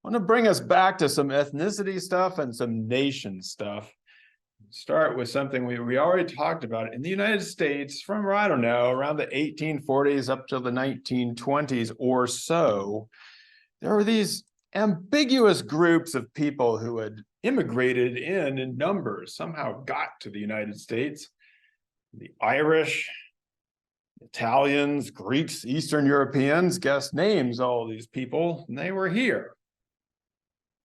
want to bring us back to some ethnicity stuff and some nation stuff. Start with something we already talked about. In the United States, from, I don't know, around the 1840s up to the 1920s or so, there were these ambiguous groups of people who had immigrated in numbers, somehow got to the United States. The Irish, Italians, Greeks, Eastern Europeans, guess names, all these people, and they were here.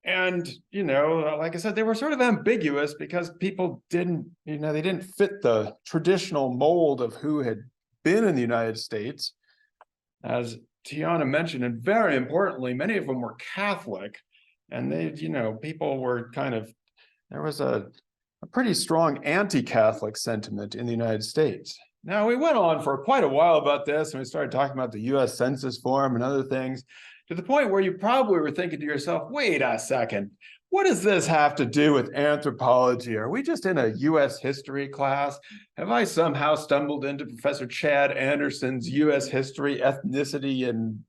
And, you know, like I said, they were sort of ambiguous because people didn't, they didn't fit the traditional mold of who had been in the United States. As Tiana mentioned, and very importantly, many of them were Catholic, and they, people were there was a pretty strong anti-Catholic sentiment in the United States. Now, we went on for quite a while about this, and we started talking about the US Census form and other things, to the point where you probably were thinking to yourself, wait a second, what does this have to do with anthropology? Are we just in a US history class? Have I somehow stumbled into Professor Chad Anderson's US history, ethnicity, and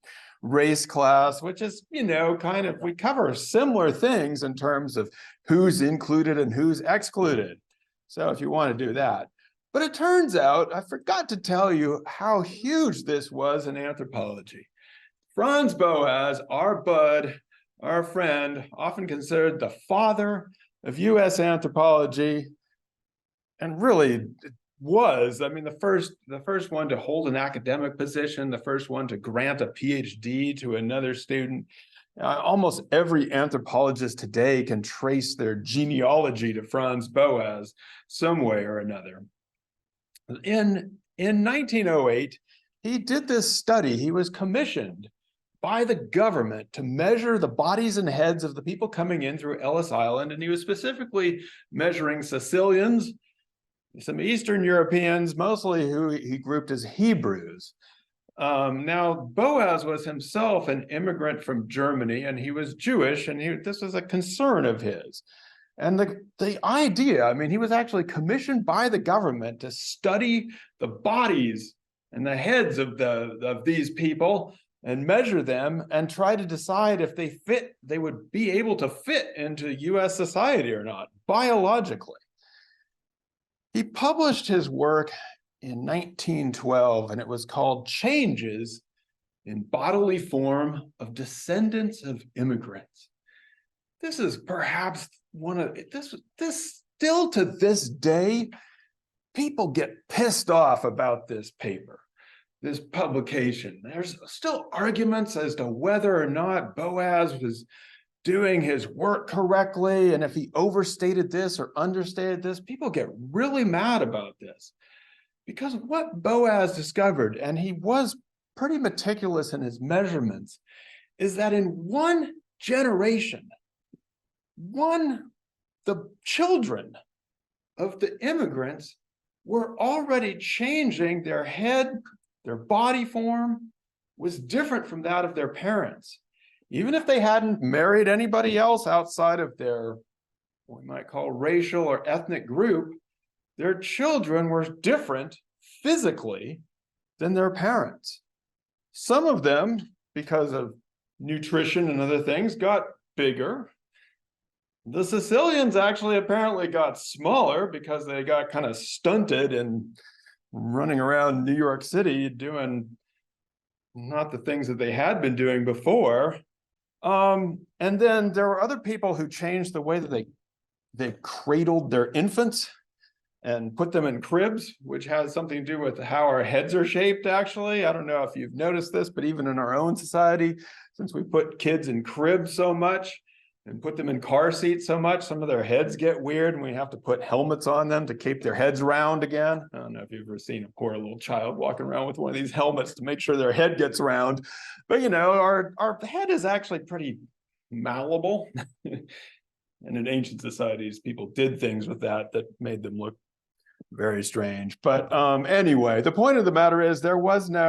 race class, which is, we cover similar things in terms of who's included and who's excluded. So if you want to do that. But it turns out, I forgot to tell you how huge this was in anthropology. Franz Boas, our bud, our friend, often considered the father of US anthropology, and really was, I mean, the first one to hold an academic position, the first one to grant a PhD to another student. Almost every anthropologist today can trace their genealogy to Franz Boas some way or another. In 1908, he did this study. He was commissioned by the government to measure the bodies and heads of the people coming in through Ellis Island, and he was specifically measuring Sicilians, some Eastern Europeans, mostly who he grouped as Hebrews. Now, Boas was himself an immigrant from Germany, and he was Jewish, and this was a concern of his. And the idea, I mean, he was actually commissioned by the government to study the bodies and the heads of these people and measure them and try to decide if they would be able to fit into US society or not, biologically. He published his work in 1912, and it was called Changes in Bodily Form of Descendants of Immigrants. This is perhaps this still to this day, people get pissed off about this paper, this publication. There's still arguments as to whether or not Boas was doing his work correctly, and if he overstated this or understated this. People get really mad about this because what Boas discovered, and he was pretty meticulous in his measurements, is that in one generation, the children of the immigrants were already changing their head, their body form was different from that of their parents. Even if they hadn't married anybody else outside of their, what we might call racial or ethnic group, their children were different physically than their parents. Some of them, because of nutrition and other things, got bigger. The Sicilians actually apparently got smaller because they got kind of stunted and running around New York City doing not the things that they had been doing before. And then there were other people who changed the way that they cradled their infants and put them in cribs, which has something to do with how our heads are shaped, actually. I don't know if you've noticed this, but even in our own society, since we put kids in cribs so much and put them in car seats so much, some of their heads get weird, and we have to put helmets on them to keep their heads round again. I don't know if you've ever seen a poor little child walking around with one of these helmets to make sure their head gets round. But, our head is actually pretty malleable. And in ancient societies, people did things with that made them look very strange. But anyway, the point of the matter is there's not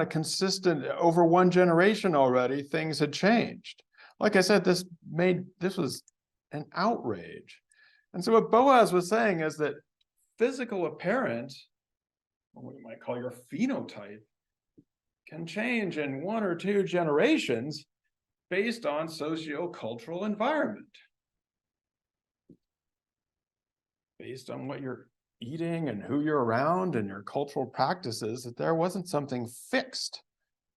a consistent, over one generation already, things had changed. Like I said, this was an outrage. And so what Boas was saying is that physical appearance, or what you might call your phenotype, can change in 1 or 2 generations based on socio-cultural environment, based on what you're eating and who you're around and your cultural practices, that there wasn't something fixed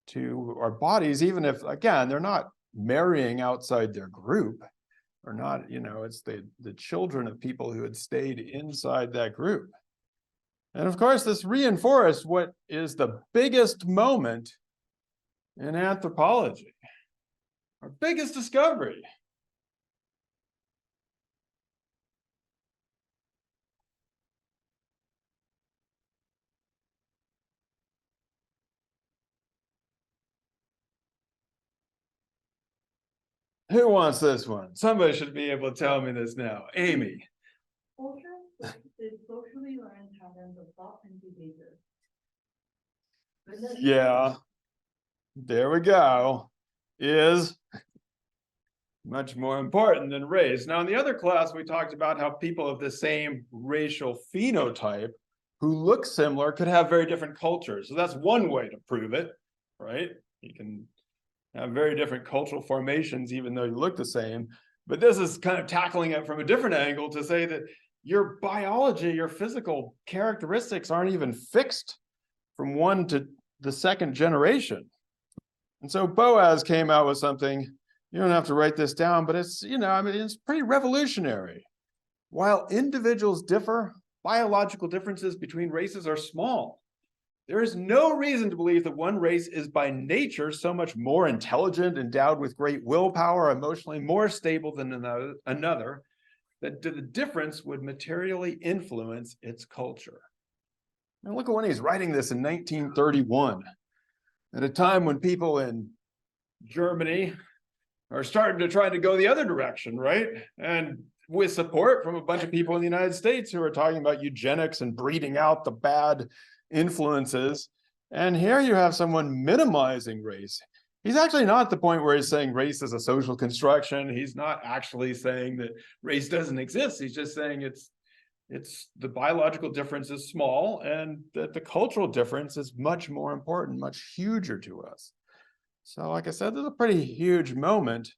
to our bodies, even if, again, they're not marrying outside their group, or not, it's the children of people who had stayed inside that group. And of course, this reinforced what is the biggest moment in anthropology, our biggest discovery. Who wants this one? Somebody should be able to tell me this now. Amy. Culture is socially learned patterns of thought and behavior. Yeah, there we go. Is much more important than race. Now, in the other class, we talked about how people of the same racial phenotype who look similar could have very different cultures. So that's one way to prove it, right? You can have very different cultural formations, even though you look the same. But this is kind of tackling it from a different angle to say that your biology, your physical characteristics aren't even fixed from 1 to the 2nd generation. And so Boas came out with something, you don't have to write this down, but it's, it's pretty revolutionary. While individuals differ, biological differences between races are small. There is no reason to believe that one race is by nature so much more intelligent, endowed with great willpower, emotionally more stable than another, that the difference would materially influence its culture. Now look at when he's writing this in 1931, at a time when people in Germany are starting to try to go the other direction, right? And with support from a bunch of people in the United States who are talking about eugenics and breeding out the bad influences. And here you have someone minimizing race. He's actually not at the point where he's saying race is a social construction. He's not actually saying that race doesn't exist. He's just saying it's the biological difference is small and that the cultural difference is much more important, much huger to us. So like I said, there's a pretty huge moment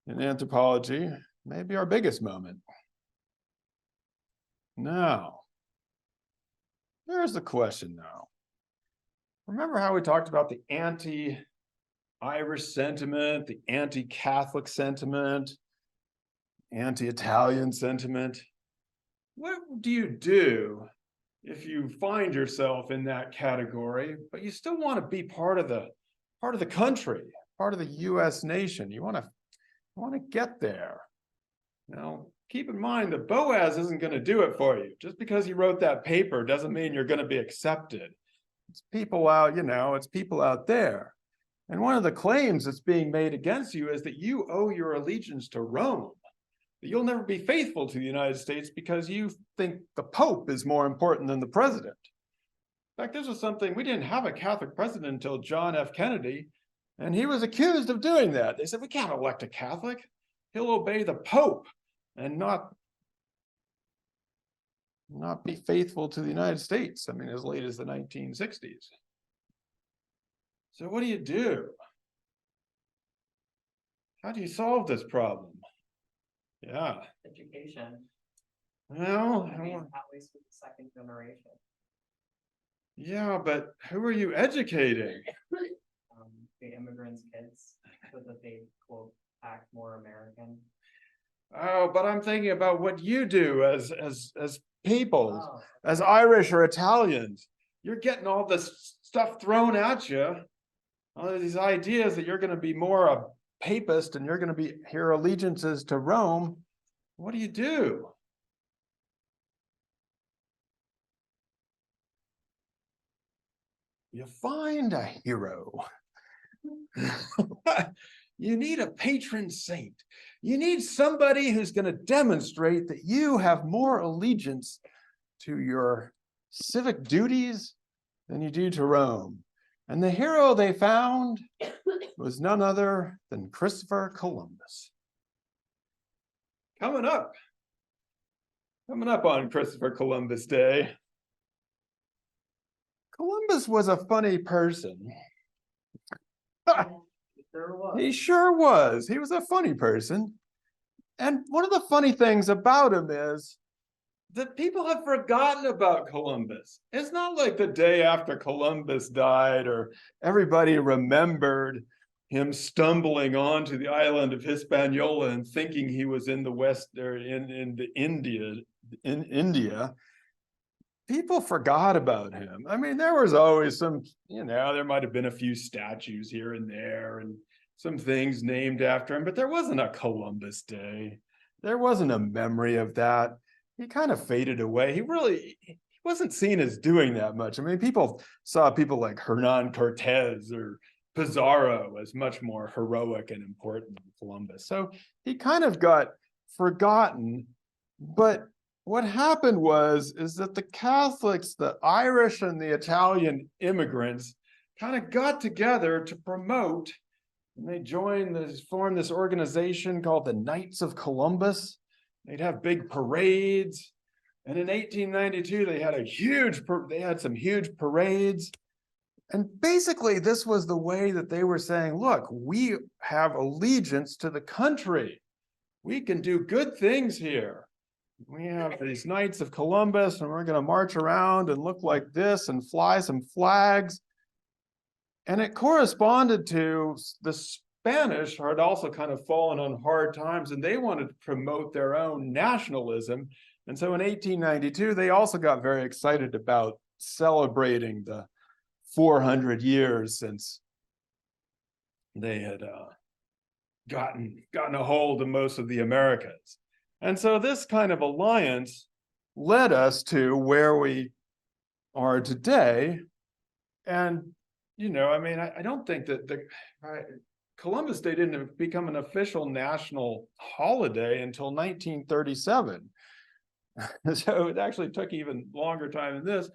in anthropology, maybe our biggest moment. Now, here's the question now. Remember how we talked about the anti-Irish sentiment, the anti-Catholic sentiment, anti-Italian sentiment? What do you do if you find yourself in that category, but you still want to be part of the country, part of the U.S. nation? You want to get there. Now, keep in mind that Boas isn't going to do it for you. Just because he wrote that paper doesn't mean you're going to be accepted. It's people out, it's people out there. And one of the claims that's being made against you is that you owe your allegiance to Rome, that you'll never be faithful to the United States because you think the Pope is more important than the president. In fact, this was something, we didn't have a Catholic president until John F. Kennedy, and he was accused of doing that. They said, we can't elect a Catholic. He'll obey the Pope and not be faithful to the United States. I mean, as late as the 1960s. So what do you do? How do you solve this problem? Yeah. Education. Well, at least with the 2nd generation. Yeah, but who are you educating? The immigrants' kids, so that they, quote, act more American. Oh, but I'm thinking about what you do as people, as Irish or Italians. You're getting all this stuff thrown at you, all these ideas that you're going to be more a papist and you're going to be your allegiances to Rome. What do you do? You find a hero. You need a patron saint. You need somebody who's going to demonstrate that you have more allegiance to your civic duties than you do to Rome. And the hero they found was none other than Christopher Columbus. Coming up on Christopher Columbus Day. Columbus was a funny person. There was. He sure was. He was a funny person. And one of the funny things about him is that people have forgotten about Columbus. It's not like the day after Columbus died or everybody remembered him stumbling onto the island of Hispaniola and thinking he was in the West or in India. People forgot about him. I mean, there was always some, there might have been a few statues here and there and some things named after him, but there wasn't a Columbus Day. There wasn't a memory of that. He kind of faded away. He wasn't seen as doing that much. I mean, people saw people like Hernan Cortez or Pizarro as much more heroic and important than Columbus. So he kind of got forgotten. But what happened is that the Catholics, the Irish and the Italian immigrants kind of got together to promote, and they formed this organization called the Knights of Columbus. They'd have big parades. And in 1892, they had some huge parades. And basically, this was the way that they were saying, look, we have allegiance to the country. We can do good things here. We have these Knights of Columbus, and we're going to march around and look like this and fly some flags. And it corresponded to the Spanish had also kind of fallen on hard times, and they wanted to promote their own nationalism. And so in 1892, they also got very excited about celebrating the 400 years since they had gotten a hold of most of the Americas. And so this kind of alliance led us to where we are today. And, I don't think that Columbus Day didn't become an official national holiday until 1937. So it actually took even longer time than this,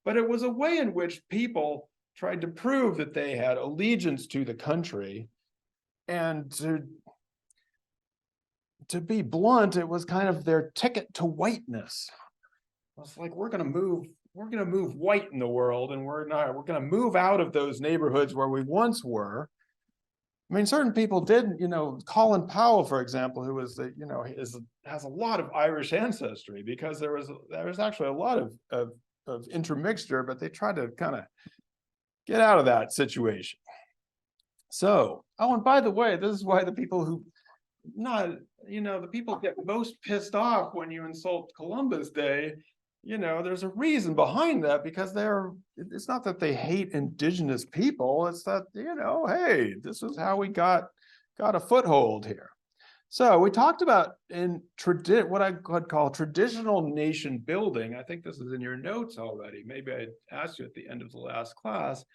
but it was a way in which people tried to prove that they had allegiance to the country. And to be blunt, it was kind of their ticket to whiteness. It's like, we're going to move white in the world, and we're going to move out of those neighborhoods where we once were. I mean, certain people did, Colin Powell, for example, who was has a lot of Irish ancestry, because there was actually a lot of intermixture, but they tried to kind of get out of that situation. So, and by the way, this is why the people who the people get most pissed off when you insult Columbus Day. There's a reason behind that, because it's not that they hate indigenous people. It's that, hey, this is how we got a foothold here. So we talked about what I could call traditional nation building. I think this is in your notes already. Maybe I asked you at the end of the last class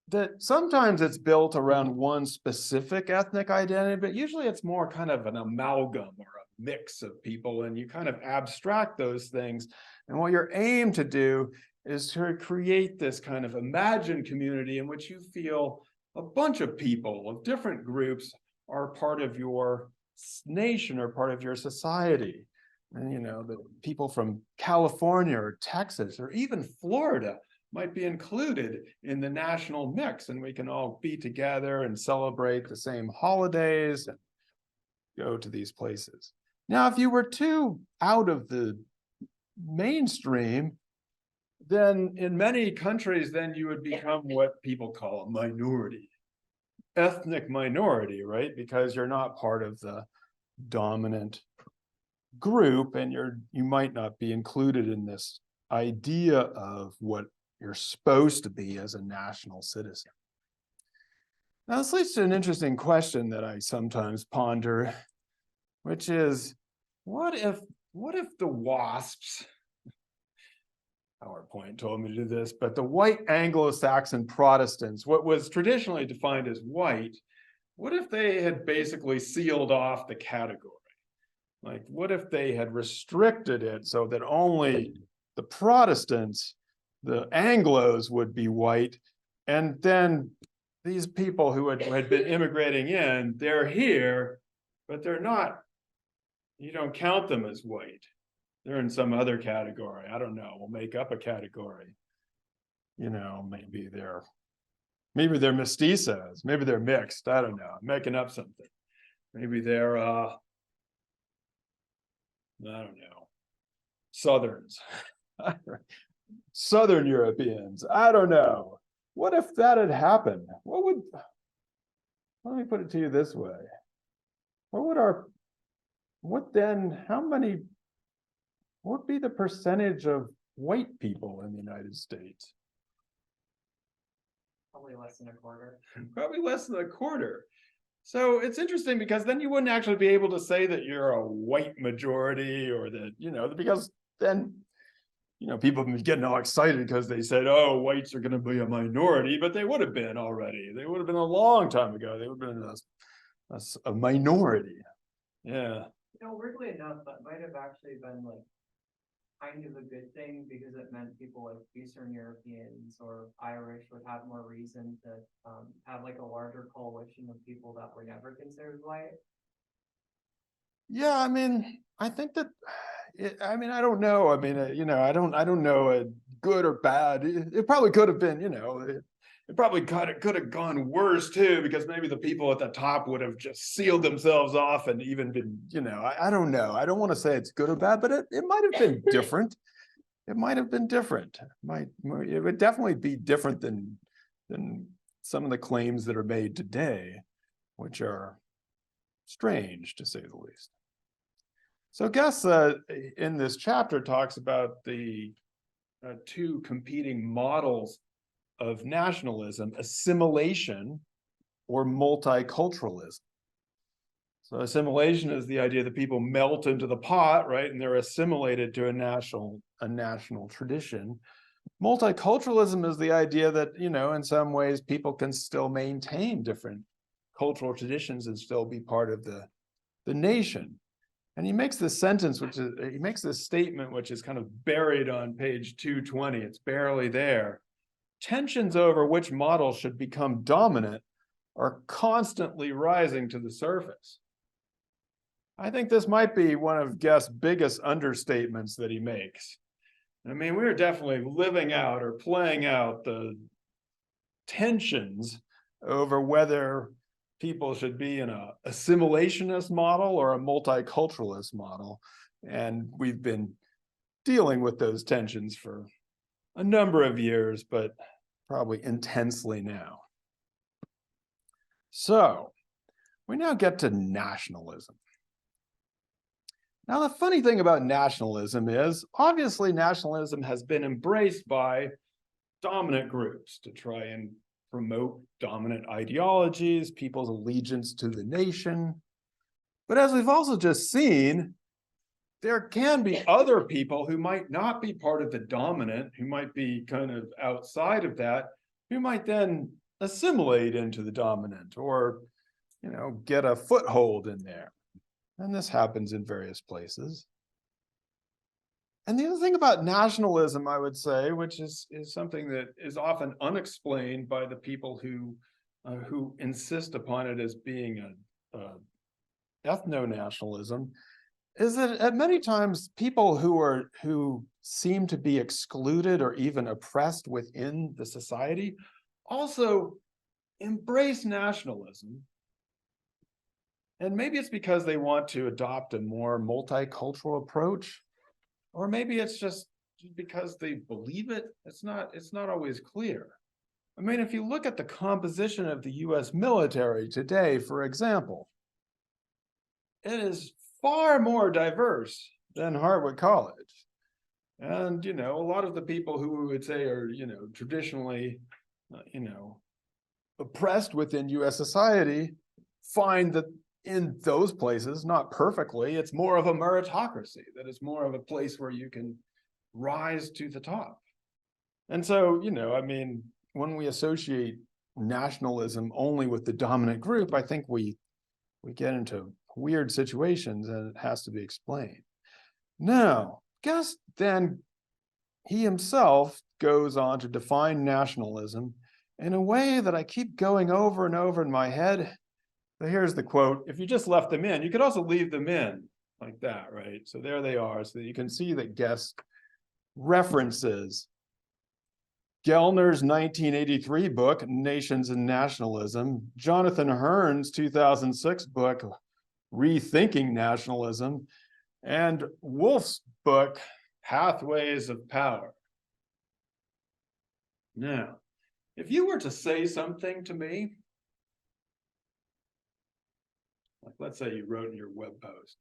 that sometimes it's built around one specific ethnic identity, but usually it's more kind of an amalgam or a mix of people, and you kind of abstract those things. And what you're aimed to do is to create this kind of imagined community in which you feel a bunch of people of different groups are part of your nation or part of your society. And the people from California or Texas or even Florida might be included in the national mix, and we can all be together and celebrate the same holidays and go to these places. Now, if you were too out of the mainstream, then in many countries, then you would become what people call a minority, ethnic minority, right? Because you're not part of the dominant group, and you might not be included in this idea of what you're supposed to be as a national citizen. Now, this leads to an interesting question that I sometimes ponder, which is, what if the WASPs, PowerPoint told me to do this, but the white Anglo-Saxon Protestants, what was traditionally defined as white, what if they had basically sealed off the category? Like, what if they had restricted it so that only the Protestants, the Anglos, would be white, and then these people who had been immigrating in, they're here, but they're not, you don't count them as white. They're in some other category. I don't know. We'll make up a category. Maybe they're Maybe they're mestizos, maybe they're mixed, I don't know, I'm making up something. Maybe they're I don't know, Southerns. Southern Europeans, I don't know. What if that had happened? Let me put it to you this way. What would be the percentage of white people in the United States? Probably less than a quarter. Probably less than a quarter. So it's interesting because then you wouldn't actually be able to say that you're a white majority or that, because then, people have been getting all excited because they said, oh, whites are going to be a minority, but they would have been already. They would have been a long time ago. They would have been a minority. Yeah. Weirdly enough, that might have actually been like kind of a good thing because it meant people like Eastern Europeans or Irish would have more reason to have like a larger coalition of people that were never considered white. Yeah, I think that, I don't know. I don't know, good or bad. It probably could have been, it probably could have gone worse too, because maybe the people at the top would have just sealed themselves off and even been, I don't know. I don't want to say it's good or bad, but it might have been different. It might have been different. It would definitely be different than some of the claims that are made today, which are strange to say the least. So Guess in this chapter talks about the two competing models of nationalism: assimilation or multiculturalism. So assimilation is the idea that people melt into the pot, right, and they're assimilated to a national tradition. Multiculturalism is the idea that, in some ways people can still maintain different cultural traditions and still be part of the nation. And he makes this statement, which is kind of buried on page 220. It's barely there. Tensions over which model should become dominant are constantly rising to the surface. I think this might be one of Guest's biggest understatements that he makes. We're definitely living out or playing out the tensions over whether people should be in a assimilationist model or a multiculturalist model. And we've been dealing with those tensions for a number of years, but probably intensely now. So we now get to nationalism. Now, the funny thing about nationalism is, obviously, nationalism has been embraced by dominant groups to try and promote dominant ideologies, people's allegiance to the nation. But as we've also just seen, there can be other people who might not be part of the dominant, who might be kind of outside of that, who might then assimilate into the dominant or, get a foothold in there. And this happens in various places. And the other thing about nationalism, I would say, which is something that is often unexplained by the people who insist upon it as being a ethno-nationalism, is that at many times people who seem to be excluded or even oppressed within the society also embrace nationalism. And maybe it's because they want to adopt a more multicultural approach, or maybe it's just because they believe it. It's not always clear. If you look at the composition of the US military today, for example, it is far more diverse than Harvard College. And, a lot of the people who we would say are, traditionally, oppressed within US society find that in those places, not perfectly, it's more of a meritocracy, that it's more of a place where you can rise to the top. And so, when we associate nationalism only with the dominant group, I think we get into weird situations and it has to be explained. Now, Guess then he himself goes on to define nationalism in a way that I keep going over and over in my head. So here's the quote. If you just left them in, you could also leave them in like that, right? So there they are. So you can see that Guess references Gellner's 1983 book, Nations and Nationalism, Jonathan Hearn's 2006 book, Rethinking Nationalism, and Wolf's book, Pathways of Power. Now, if you were to say something to me, like let's say you wrote in your web post,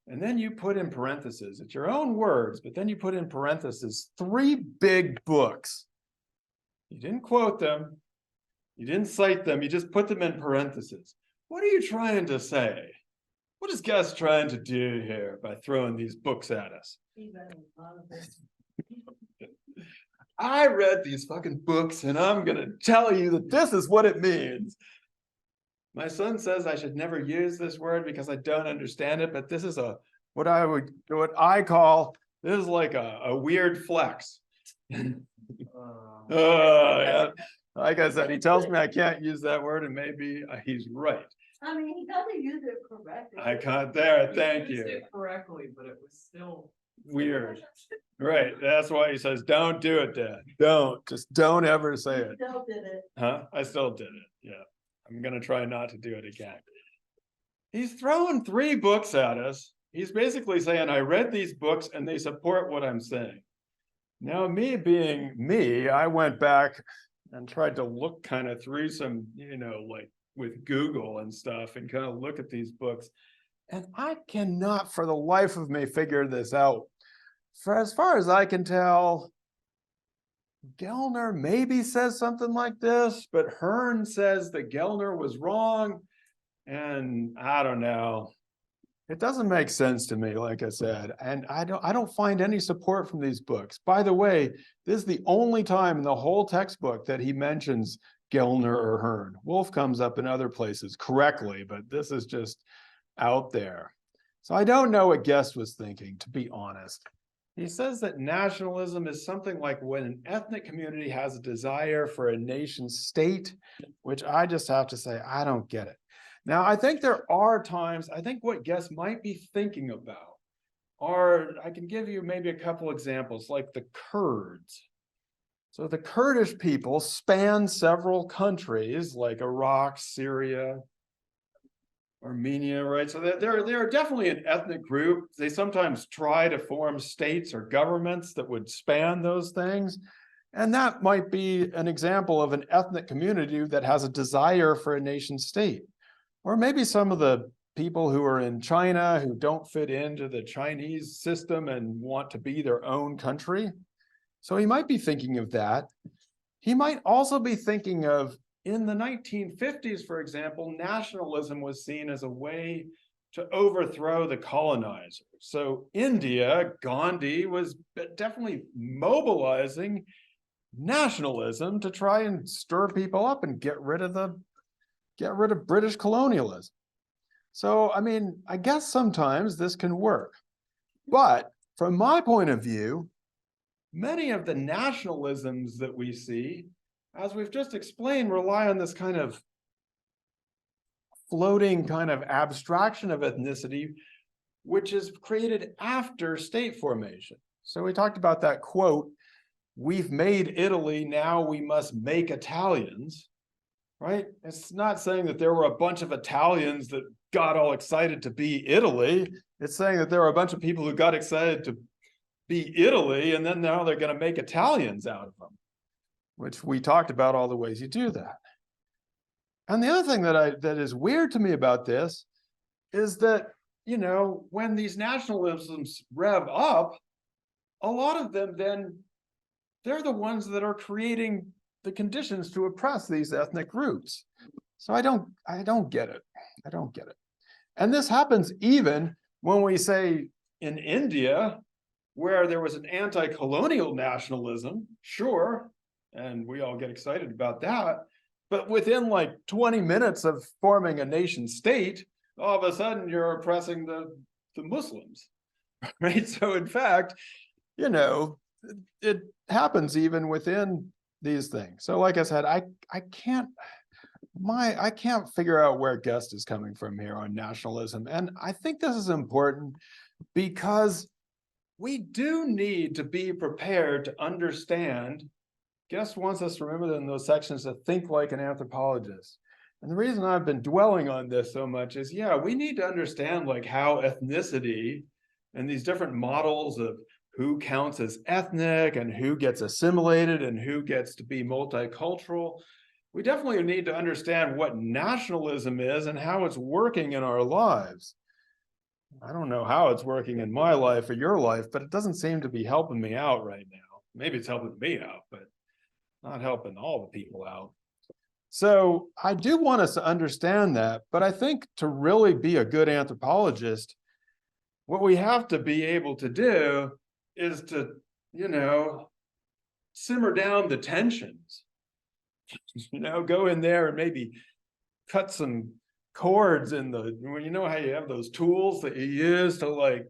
and then you put in parentheses, it's your own words, but then you put in parentheses 3 big books. You didn't quote them, you didn't cite them, you just put them in parentheses. What are you trying to say? What is Gus trying to do here by throwing these books at us? I read these fucking books and I'm gonna tell you that this is what it means. My son says I should never use this word because I don't understand it, but this is what I call, this is like a weird flex. Yeah. Like I said, he tells me I can't use that word, and maybe he's right. I mean, he doesn't use it correctly. I can't there, thank used you. it correctly, but it was still Weird. Right, that's why he says, don't do it, Dad. Just don't ever say it. Still did it. Huh? I still did it, yeah. I'm gonna try not to do it again. He's throwing 3 books at us. He's basically saying, I read these books and they support what I'm saying. Now, me being me, I went back and tried to look kind of through some, like with Google and stuff and kind of look at these books. And I cannot for the life of me figure this out. For as far as I can tell, Gellner maybe says something like this, but Hearn says that Gellner was wrong. And I don't know. It doesn't make sense to me, like I said, and I don't find any support from these books. By the way, this is the only time in the whole textbook that he mentions Gellner or Hearn. Wolf comes up in other places correctly, but this is just out there. So I don't know what Guest was thinking, to be honest. He says that nationalism is something like when an ethnic community has a desire for a nation state, which I just have to say, I don't get it. Now, I think there are times, I think what Guest might be thinking about are, I can give you maybe a couple examples, like the Kurds. So the Kurdish people span several countries like Iraq, Syria, Armenia, right? So they're definitely an ethnic group. They sometimes try to form states or governments that would span those things. And that might be an example of an ethnic community that has a desire for a nation state. Or maybe some of the people who are in China who don't fit into the Chinese system and want to be their own country. So he might be thinking of that. He might also be thinking of, in the 1950s, for example, nationalism was seen as a way to overthrow the colonizers. So India, Gandhi was definitely mobilizing nationalism to try and stir people up and get rid of British colonialism. So, I mean, I guess sometimes this can work. But from my point of view, many of the nationalisms that we see, as we've just explained, rely on this kind of floating kind of abstraction of ethnicity, which is created after state formation. So we talked about that quote, "We've made Italy, now we must make Italians," right? It's not saying that there were a bunch of Italians that got all excited to be Italy. It's saying that there were a bunch of people who got excited to be Italy, and then now they're going to make Italians out of them, which we talked about all the ways you do that. And the other thing that is weird to me about this is that, you know, when these nationalisms rev up, a lot of them then, they're the ones that are creating the conditions to oppress these ethnic groups. So I don't get it. I don't get it. And this happens even when we say in India, where there was an anti-colonial nationalism, sure, and we all get excited about that, but within like 20 minutes of forming a nation state, all of a sudden you're oppressing the Muslims, right? So in fact, you know, it happens even within these things. So like I said, I can't figure out where Guest is coming from here on nationalism. And I think this is important because we do need to be prepared to understand guest wants us to remember in those sections to think like an anthropologist. And the reason I've been dwelling on this so much is, yeah, we need to understand like how ethnicity and these different models of who counts as ethnic and who gets assimilated and who gets to be multicultural. We definitely need to understand what nationalism is and how it's working in our lives. I don't know how it's working in my life or your life, but it doesn't seem to be helping me out right now. Maybe it's helping me out, but not helping all the people out. So I do want us to understand that, but I think to really be a good anthropologist, what we have to be able to do is to, simmer down the tensions, go in there and maybe cut some cords in the, how you have those tools that you use to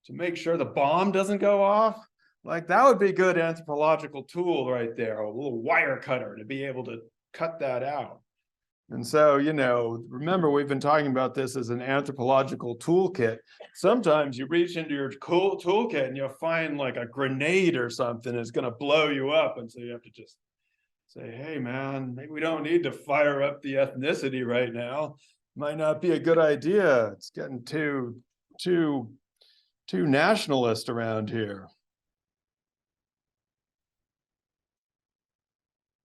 make sure the bomb doesn't go off. Like that would be a good anthropological tool right there, a little wire cutter to be able to cut that out. And so, remember, we've been talking about this as an anthropological toolkit. Sometimes you reach into your toolkit and you'll find like a grenade or something that's going to blow you up. And so you have to just say, hey, man, maybe we don't need to fire up the ethnicity right now. Might not be a good idea. It's getting too nationalist around here.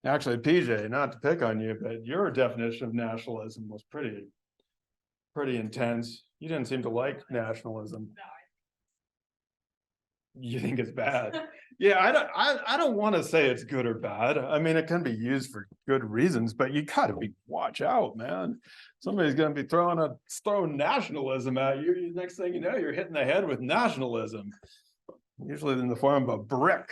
Actually, PJ, not to pick on you, but your definition of nationalism was pretty intense. You didn't seem to like nationalism. You think it's bad? Yeah, I don't want to say it's good or bad. I mean, it can be used for good reasons, but you gotta watch out, man. Somebody's gonna be throwing nationalism at you. Next thing you know, you're hitting the head with nationalism, usually in the form of a brick.